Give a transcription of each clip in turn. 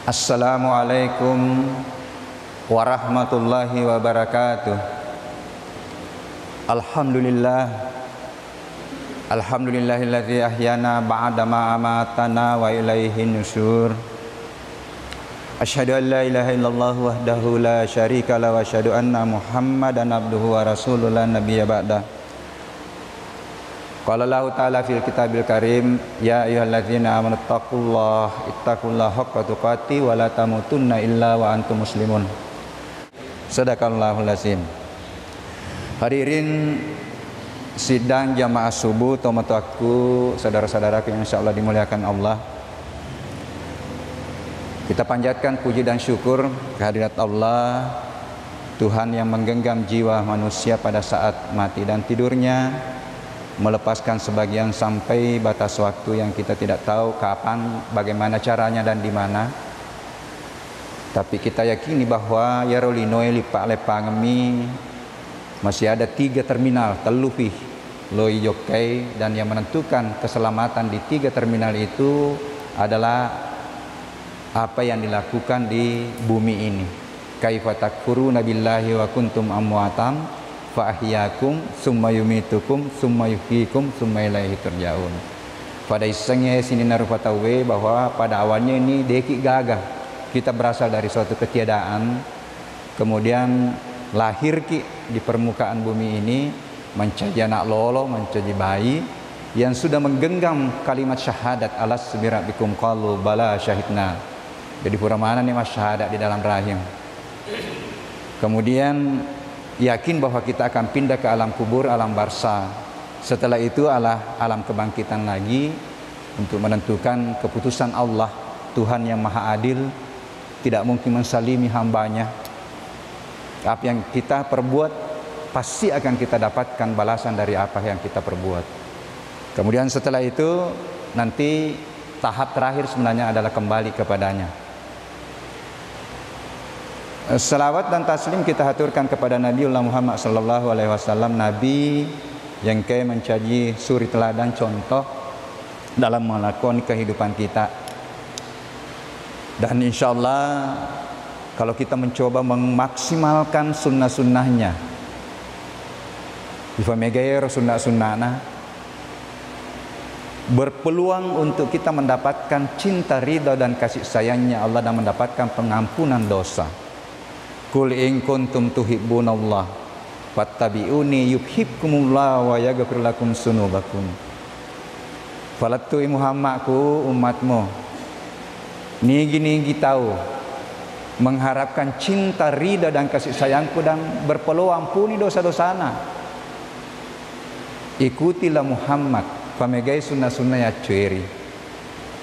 Assalamualaikum warahmatullahi wabarakatuh. Alhamdulillahilladzi ahyana ba'da ma amatana wa ilaihin nusyur. Asyhadu an la ilaha illallah wahdahu la syarika la wa asyhadu anna Muhammadan abduhu wa rasuluh la nabiyya ba'da. Qala Allah ta'ala fil kitabil karim, ya ayyuhalladzina amanu ittaqullaha haqqa tuqatih wa la tamutunna illa wa antum muslimun. Sadaqallahul azim. Hadirin sidang jamaah subuh tomatuaku, saudara-saudaraku yang insyaallah dimuliakan Allah. Kita panjatkan puji dan syukur kehadirat Allah, Tuhan yang menggenggam jiwa manusia pada saat mati dan tidurnya, melepaskan sebagian sampai batas waktu yang kita tidak tahu kapan, bagaimana caranya dan di mana. Tapi kita yakini bahwa ya rolinoe lipak lepangemi masih ada 3 terminal telupih loi jokai, dan yang menentukan keselamatan di 3 terminal itu adalah apa yang dilakukan di bumi ini. Kaifa takfuruna billahi wa kuntum amwatam fa ahyakum summa yumitukum summa yuhyikum summa ilaihi turja'un. Pada isengnya sini narupatawe bahwa pada awalnya ini deki gagah, kita berasal dari suatu ketiadaan, kemudian lahir ki di permukaan bumi ini menjadi anak lolo, menjadi bayi yang sudah menggenggam kalimat syahadat, alas birabikum qalu bala syahidna. Jadi pura mana nih mas syahadat di dalam rahim. Kemudian yakin bahwa kita akan pindah ke alam kubur, alam barza. Setelah itu alam kebangkitan lagi untuk menentukan keputusan Allah, Tuhan yang maha adil, tidak mungkin mensalimi hambanya. Apa yang kita perbuat pasti akan kita dapatkan balasan dari apa yang kita perbuat. Kemudian setelah itu nanti tahap terakhir sebenarnya adalah kembali kepadanya. Salawat dan taslim kita haturkan kepada Nabiullah Muhammad sallallahu alaihi wasallam, nabi yang menjadi suri teladan contoh dalam melakoni kehidupan kita. Dan insyaallah kalau kita mencoba memaksimalkan sunnah-sunnahnya, ifamegair sunnah-sunnahna, berpeluang untuk kita mendapatkan cinta, ridha dan kasih sayangnya Allah dan mendapatkan pengampunan dosa. Qul in kuntum tuhibbunallah fattabi'uni yuhibbukumullah wa yaghfir lakum dzunubakum. Falatu Muhammadku umatmu nigi tahu mengharapkan cinta, ridha dan kasih sayangku dan berpeluang ampuni dosa-dosana. Ikutilah Muhammad pamegai sunnah-sunnah ya cueri.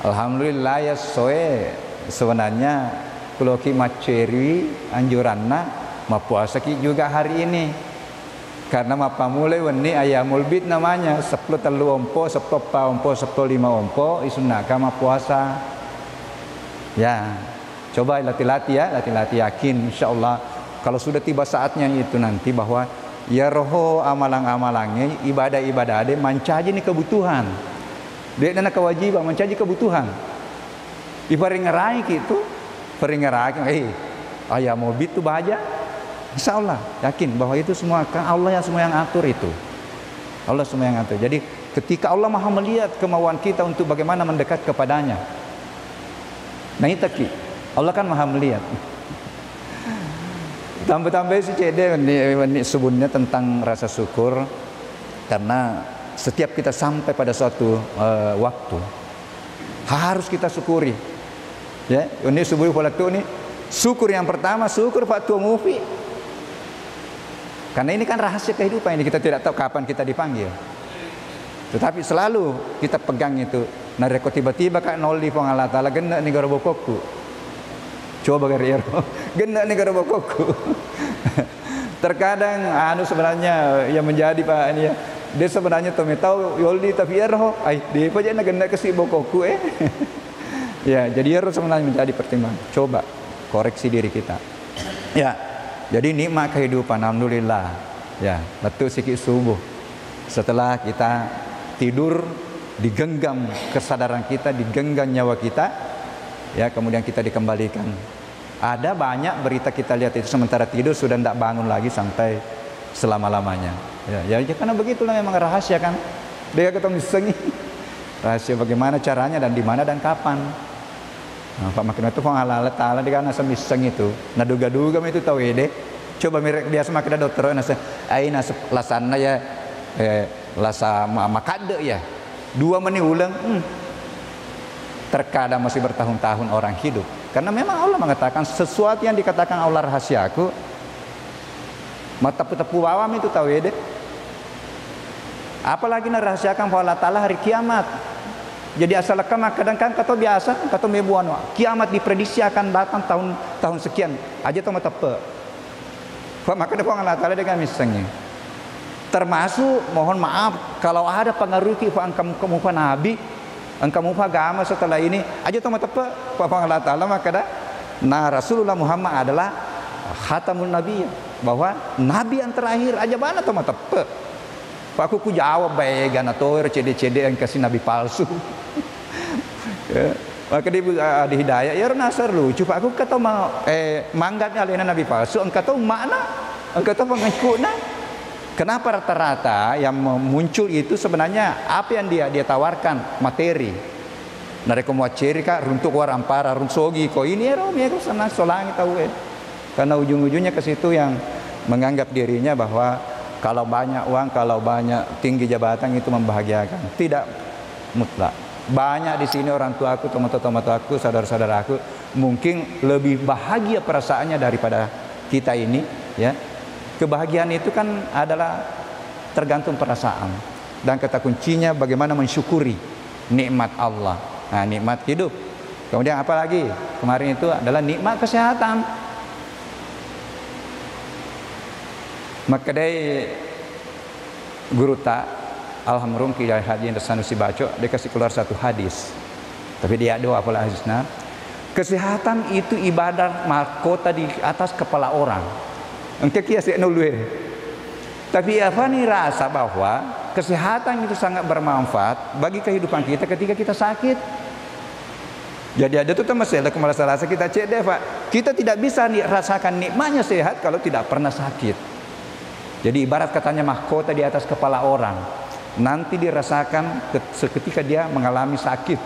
Alhamdulillah ya soe sebenarnya kalau ki maceri anjuranna mapuasa ki juga hari ini, karena mapa mulai wani ayamul bid namanya 10 telu ompo 10 pa ompo 10 5 ompo isunaka mapuasa ya. Coba latih-latih ya, latih-latih yakin insyaallah kalau sudah tiba saatnya itu nanti bahwa ya roho amalang-amalangnya ibadah-ibadah ade mancaji ni kebutuhan dia dana kewajiban mancaji kebutuhan ibaring ngerai gitu peringaran, ayah mobil itu bahagia, insyaallah yakin bahwa itu semua kan Allah yang semua yang atur itu, Allah semua yang atur. Jadi ketika Allah maha melihat kemauan kita untuk bagaimana mendekat kepadanya, nah itu Allah kan maha melihat. Tambah-tambah si cede ini sebutnya tentang rasa syukur, karena setiap kita sampai pada suatu waktu harus kita syukuri. Ya, ini subuh falatu ini syukur yang pertama, syukur fatu mufi. Karena ini kan rahasia kehidupan ini, kita tidak tahu kapan kita dipanggil. Tetapi selalu kita pegang itu. Nareko tiba-tiba kak nol di Allah Taala gena ni garobokku. Coba gariero. Gena ni garobokku. Terkadang sebenarnya yang menjadi Pak ini ya, dia sebenarnya tahu yoldi tapi erho. Dia aja nak gena kasih bokokku Ya, jadi harus sebenarnya menjadi pertimbangan. Coba koreksi diri kita. Ya, jadi nikmat kehidupan, alhamdulillah. Ya, letu sikit subuh. Setelah kita tidur, digenggam kesadaran kita, digenggam nyawa kita, ya, kemudian kita dikembalikan. Ada banyak berita kita lihat itu sementara tidur sudah tidak bangun lagi sampai selama-lamanya. Ya, karena begitulah memang rahasia kan. Dia ketemu sengi. Rahasia bagaimana caranya dan di mana dan kapan. Nah, Pak Makin itu Allah Taala dia kan semiseng itu. Nah duga-duga itu tahu ide. Coba mirip biasa makin dokter nasa aina lasana ya lasa makade ya. 2 menit ulang. Terkadang masih bertahun-tahun orang hidup. Karena memang Allah mengatakan sesuatu yang dikatakan Allah rahasiaku. Mata tepu awam itu tahu ide. Apalagi narahasiakan bahwa Allah Ta'ala hari kiamat. Jadi asalkan kadang-kadang kata biasa, kata mebuan kiamat diprediksi akan datang tahun sekian. Aja tahu mata pe. Maka depan Allah Ta'ala dengan misalnya. Termasuk mohon maaf kalau ada pengaruh kamu nabi, kamu agama setelah ini, aja tahu mata pe. Allah Ta'ala maka dah. Nah Rasulullah Muhammad adalah khatamun nabi, bahwa nabi yang terakhir aja mana tahu mata pe. Aku ku jawab baik atau cede-cede yang kasih nabi palsu. Ya. Maka di hidayah ya nasar lucu Pak aku kata mau manggatnya alena nabi palsu engkau tahu makna engkau tahu pengikutnya. Kenapa rata-rata yang muncul itu sebenarnya apa yang dia tawarkan materi. Nareko mau ciri kak runtuk warampara runsogi ko ini rom ya ko sana solangi tahu karena ujung-ujungnya ke situ yang menganggap dirinya bahwa kalau banyak uang, kalau banyak tinggi jabatan itu membahagiakan. Tidak mutlak. Banyak di sini orang tua aku, teman-teman aku, saudara-saudara aku mungkin lebih bahagia perasaannya daripada kita ini, ya. Kebahagiaan itu kan adalah tergantung perasaan. Dan kata kuncinya bagaimana mensyukuri nikmat Allah. Nah, nikmat hidup. Kemudian apa lagi? Kemarin itu adalah nikmat kesehatan. Maka dari guru tak alhamdulillah kiai haji yang Sanusi baca dia kasih keluar satu hadis. Tapi dia doa apalah hadisnya. Kesehatan itu ibadah mahkota di atas kepala orang. Engkau kiasi nului. Tapi apa nih rasa bahwa kesehatan itu sangat bermanfaat bagi kehidupan kita ketika kita sakit. Jadi ada tuh masalah masalah kita cek deh Pak. Kita tidak bisa rasakan nikmatnya sehat kalau tidak pernah sakit. Jadi ibarat katanya mahkota di atas kepala orang. Nanti dirasakan seketika dia mengalami sakit.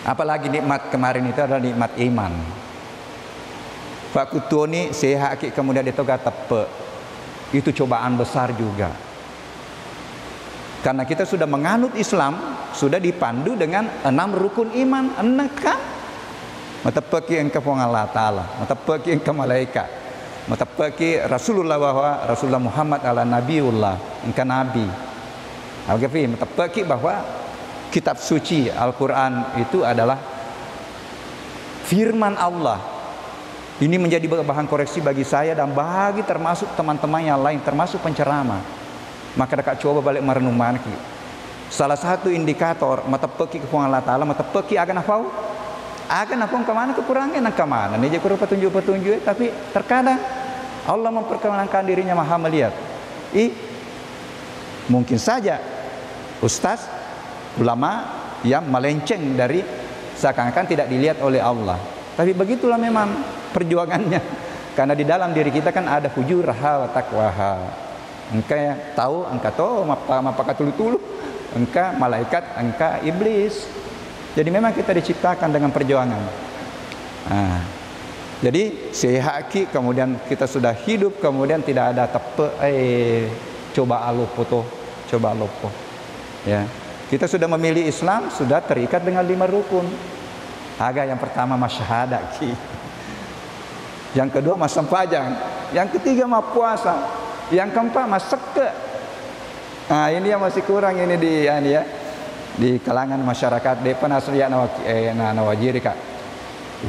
Apalagi nikmat kemarin itu adalah nikmat iman. Pak Kutuni sehat kemudian ditoga tepe. Itu cobaan besar juga. Karena kita sudah menganut Islam, sudah dipandu dengan 6 rukun iman. Kan? Matapeki engkau Allah Ta'ala, matapeki engkau malaikat. Matapaki Rasulullah bahwa Rasulullah Muhammad adalah Nabiullah, engkau Nabi. Matapaki bahwa kitab suci Al-Quran itu adalah firman Allah. Ini menjadi bahan koreksi bagi saya dan bagi termasuk teman-teman yang lain, termasuk penceramah. Maka dekat coba balik merenung manki. Salah satu indikator matapaki kepuang Allah Ta'ala, matapaki akan apa? Akan apa kemana kekurangan dan kemana ini jadi petunjuk-petunjuk tapi terkadang Allah memperkenalkan dirinya maha melihat. Mungkin saja ustaz ulama yang melenceng dari seakan-akan tidak dilihat oleh Allah. Tapi begitulah memang perjuangannya. Karena di dalam diri kita kan ada fujurha wa taqwaha. Engkau tahu, engkau tahu mapa tulu-tulu. Engkau malaikat, engkau iblis. Jadi memang kita diciptakan dengan perjuangan. Nah, jadi sehat kemudian kita sudah hidup kemudian tidak ada tepe coba alopo toh, coba alopo. Ya. Kita sudah memilih Islam, sudah terikat dengan 5 rukun. Yang pertama masyahadat ki. Yang kedua mas sempajang, yang ketiga mas puasa, yang keempat mas seke. Nah, ini yang masih kurang ini di kalangan masyarakat depan asliya nawajiri kak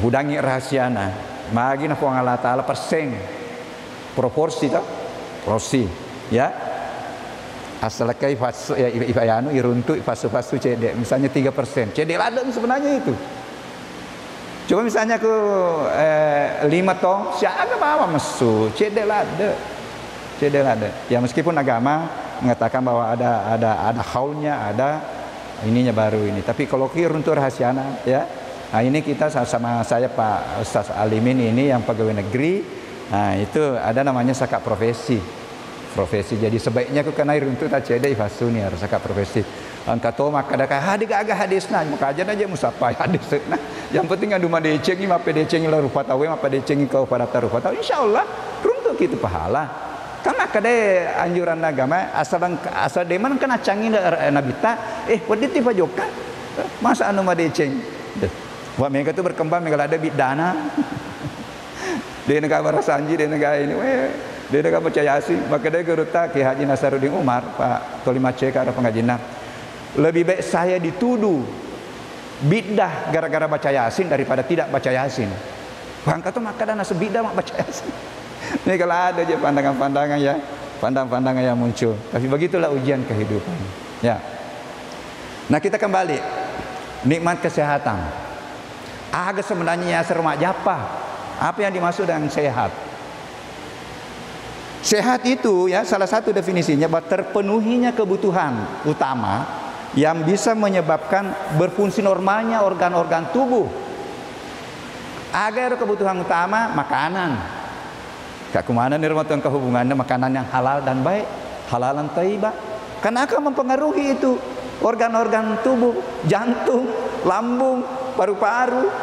hudangi rahasiana magi na puang Allah Ta'ala persen proporsi tak proporsi ya asal kai fasu ya ifayanu iruntu fasu cedek misalnya 3% cedek ladang sebenarnya itu coba misalnya aku 5 tong siapa bawa mesu cedek ladang ya meskipun agama mengatakan bahwa ada haulnya ada ininya baru ini. Tapi kalau untuk rahasia ya. Nah ini kita sama saya Pak Ustaz Alimin ini yang pegawai negeri. Nah itu ada namanya zakat profesi. Jadi sebaiknya aku kena untuk tak cedai fasuni harus zakat profesi. Angkato maka ada hadis agak hadis nah maka aja musapai hadis nah. Yang penting adu madecengi apa decengi la rupa tawe apa decengi kau pada tarupa tahu insyaallah runtuk itu pahala. Karena kade anjuran agama asal deman kena canggih nabita wadit tiba joka masa anu madeceng wah mereka tu berkembang mereka ada bidana di negara Sanji di negara ini di negara percaya sih maka dia geruta Ki Haji Nasaruddin Umar Pak Tolima Cek ada pengajian lebih baik saya dituduh bidah gara-gara baca Yasin daripada tidak baca Yasin. Bangka tuh maka dana sebidah mak baca Yasin. Ini kalau ada aja pandangan-pandangan ya, pandangan-pandangan yang muncul. Tapi begitulah ujian kehidupan. Ya. Nah kita kembali nikmat kesehatan. Agak sebenarnya sermak japa. Apa yang dimaksud dengan sehat? Sehat itu ya salah satu definisinya bahwa terpenuhinya kebutuhan utama yang bisa menyebabkan berfungsi normalnya organ-organ tubuh. Agar kebutuhan utama makanan. Kak kemana nih rumah Tuhan kehubungannya makanan yang halal dan baik, halalan thayyibah. Karena akan mempengaruhi itu organ-organ tubuh, jantung, lambung, paru-paru,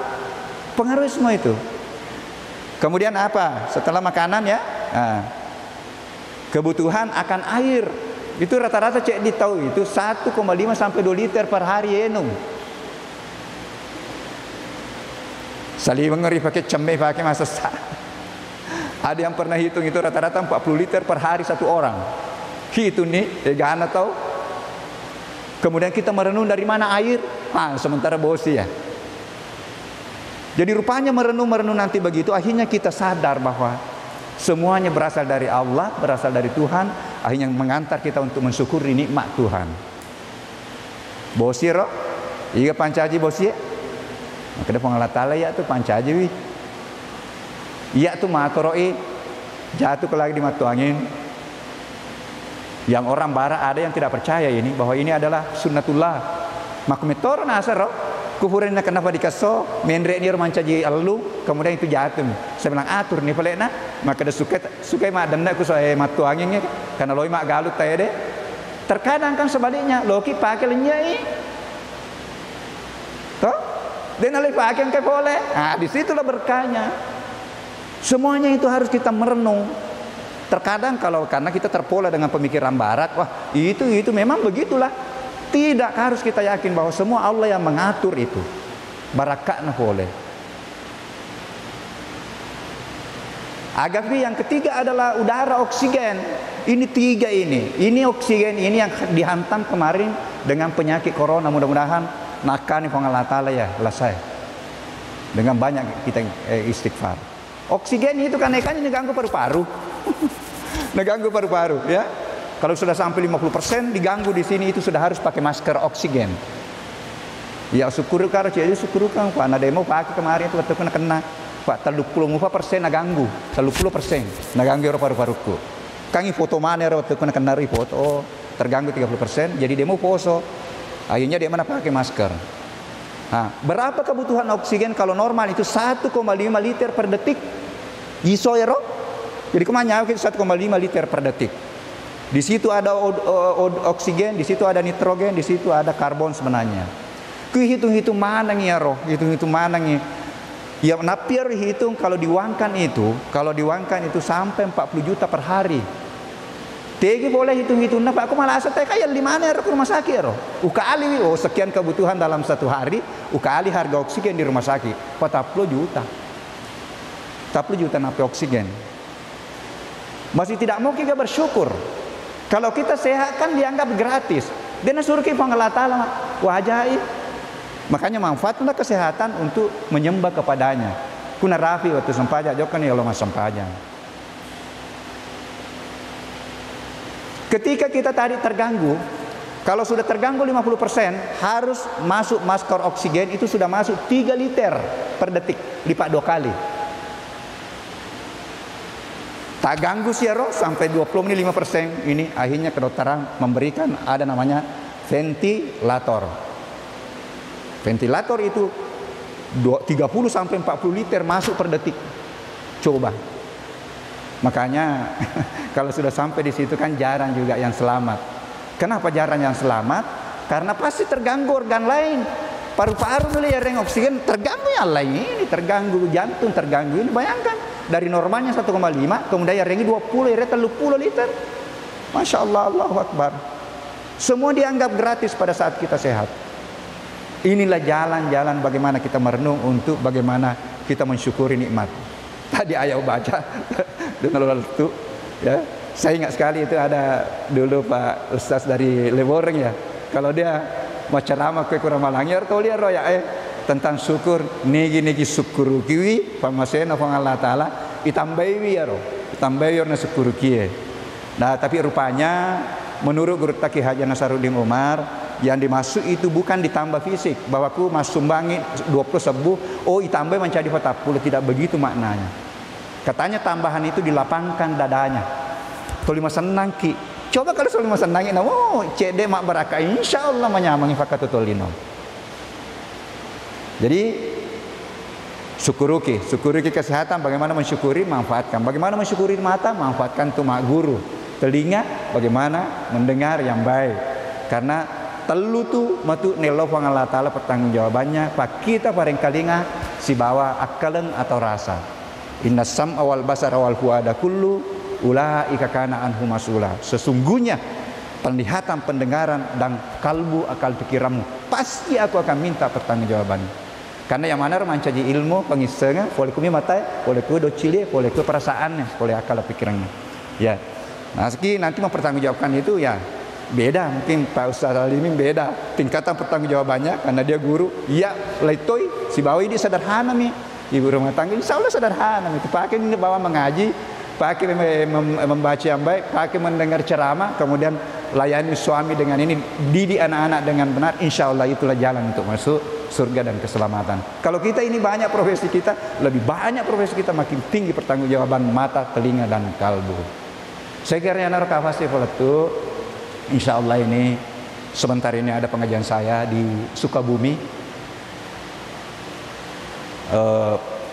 pengaruh semua itu. Kemudian apa? Setelah makanan ya, kebutuhan akan air. Itu rata-rata cek ditahu itu 1,5 sampai 2 liter per hari enum. Salih mengeri pakai cemeh pakai masa ada yang pernah hitung itu rata-rata 40 liter per hari satu orang. Hitung nih, jangan tahu. Kemudian kita merenung dari mana air? Sementara bosi ya. Jadi rupanya merenung nanti begitu akhirnya kita sadar bahwa semuanya berasal dari Allah, berasal dari Tuhan. Akhirnya mengantar kita untuk mensyukuri nikmat Tuhan. Bosir, iya pancaji bosir. Maka dia pengalatala ya tu pancaji wi. Iya tu matoroi jatuh ke lagi di matu angin. Yang orang barat ada yang tidak percaya ini bahwa ini adalah sunnatullah. Maka metor nasar kufurinnya kenapa dikaso mendrek ni mancaji alu kemudian itu jatuh. Saya bilang atur nih pelekna maka dia suka mak denda ku soe matu anginnya karena loi mak galut taya deh. Terkadang kan sebaliknya loki pakai lenyai. Toh? Dia nalai pakai yang boleh. Di situlah berkahnya. Semuanya itu harus kita merenung. Terkadang karena kita terpola dengan pemikiran barat, wah itu memang begitulah. Tidak harus kita yakin bahwa semua Allah yang mengatur itu. Barakatna boleh. Agapi yang ketiga adalah udara oksigen. Ini tiga ini. Ini oksigen ini yang dihantam kemarin dengan penyakit corona. Mudah-mudahan nakani Allah Ta'ala ya selesai. Dengan banyak kita istighfar. Oksigen itu kan ikannya diganggu paru-paru. Diganggu paru-paru ya. Kalau sudah sampai 50% diganggu di sini itu sudah harus pakai masker oksigen. Ya syukur karo jadi syukur kan Pak. Nah demo pakai kemarin itu waktu kena Pak 30% naganggu, 30% naganggu paru-paruku. Kangi foto mana waktu kena foto terganggu 30% jadi demo poso. Akhirnya dia mana pakai masker. Nah, berapa kebutuhan oksigen kalau normal itu 1,5 liter per detik. Gisoero. Jadi kemana 1,5 liter per detik. Di situ ada oksigen, di situ ada nitrogen, di situ ada karbon sebenarnya. Hitung-hitung mana nih ya roh? Hitung-hitung mana nih? Ya napir hitung kalau diuangkan itu sampai 40 juta per hari. Tegi boleh hitung-hitung napa aku malah asa kayak 5 ya ke rumah sakit ya roh. Ukali sekian kebutuhan dalam satu hari, ukali harga oksigen di rumah sakit 40 juta. 40 juta napi oksigen. Masih tidak mau kita bersyukur. Kalau kita sehat kan dianggap gratis. Dia suruh kita pengelatala wajai. Makanya manfaatlah kesehatan untuk menyembah kepadanya. Kuna rafi waktu sempaja jokan ya Allah sempaja. Ketika kita tadi terganggu, kalau sudah terganggu 50% harus masuk masker oksigen itu sudah masuk 3 liter per detik lipat 2 kali. Tak ganggu siaro sampai 25% ini akhirnya kedokteran memberikan ada namanya ventilator. Ventilator itu 30 sampai 40 liter masuk per detik. Coba. Makanya kalau sudah sampai di situ kan jarang juga yang selamat. Kenapa jarang yang selamat? Karena pasti terganggu organ lain. Paru-paru dulu ya reng oksigen terganggu, yang lain ini terganggu, jantung terganggu. Ini bayangkan dari normalnya 1,5 kemudian ya rengi 20 ya 30 liter. Masya Allah, Allahu Akbar. Semua dianggap gratis pada saat kita sehat. Inilah jalan-jalan bagaimana kita merenung untuk bagaimana kita mensyukuri nikmat. Tadi ayah baca dengan waktu ya. Saya ingat sekali itu ada dulu Pak Ustaz dari Leboreng ya. Kalau dia mau ceramah ke kurang malangir kau lihat roya tentang syukur negi syukur kiwi pamasena pang Allah taala itambai ya ro itambai na syukur kiye. Nah tapi rupanya menurut Guru Taki Haji Nasaruddin Umar yang dimaksud itu bukan ditambah fisik bahwa aku mas sumbangi 20 sebu oh itambah menjadi 40, tidak begitu maknanya. Katanya tambahan itu dilapangkan dadanya. Tolima senang ki. Coba kalau tolima senang ini, oh cede mak barakah insya Allah menyamangi fakatu tolino. Jadi syukuruki kesehatan, bagaimana mensyukuri, manfaatkan. Bagaimana mensyukuri mata, manfaatkan tuh mak guru. Telinga, bagaimana mendengar yang baik. Karena telu tuh matu nelo Allah Taala pertanggungjawabannya. Pak kita paling kalinga si bawa akalen atau rasa. Inna sam awal basar awal fuada kullu ulaika kana anhu mas'ula. Sesungguhnya penglihatan, pendengaran dan kalbu, akal pikiranmu pasti aku akan minta pertanggungjawaban. Karena yang mana mancaji ilmu pengisengnya boleh kumi matai, boleh ku docile, boleh ku perasaannya, boleh akal pikirannya. Ya. Nah, nanti mempertanggungjawabkan itu ya beda, mungkin Pak Ustaz Alimin beda tingkatan pertanggungjawabannya karena dia guru. Ya, letoi si bawi dia sederhana nih. Ibu rumah tangga insya Allah sederhana itu pakai ini bawa mengaji, pakai membaca yang baik, pakai mendengar ceramah, kemudian layani suami dengan ini, didik anak-anak dengan benar, insya Allah itulah jalan untuk masuk surga dan keselamatan. Kalau kita ini banyak profesi kita, lebih banyak profesi kita makin tinggi pertanggungjawaban mata, telinga dan kalbu. Saya kira yang pasti itu, insya Allah ini sebentar ini ada pengajian saya di Sukabumi.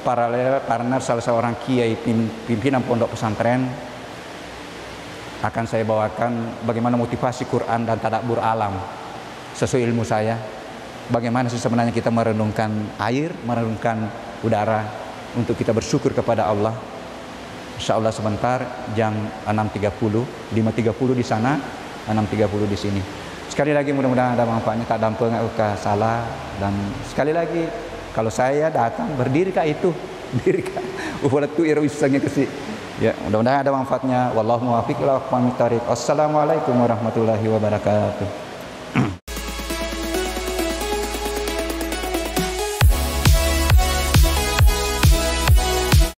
Paralel karena salah seorang kiai pimpinan pondok pesantren akan saya bawakan bagaimana motivasi Quran dan tadabbur alam sesuai ilmu saya. Bagaimana sih sebenarnya kita merenungkan air, merenungkan udara untuk kita bersyukur kepada Allah. Insya Allah sebentar jam 6.30, 5.30 di sana, 6.30 di sini. Sekali lagi mudah-mudahan ada manfaatnya, tak dampeng ke salah, dan sekali lagi kalau saya datang berdiri kah itu, berdiri kah, ufolatu irwisanya kesi. Ya, mudah-mudahan ada manfaatnya. Wallahu muwaffiq ila aqwamit thariq. Wassalamualaikum warahmatullahi wabarakatuh.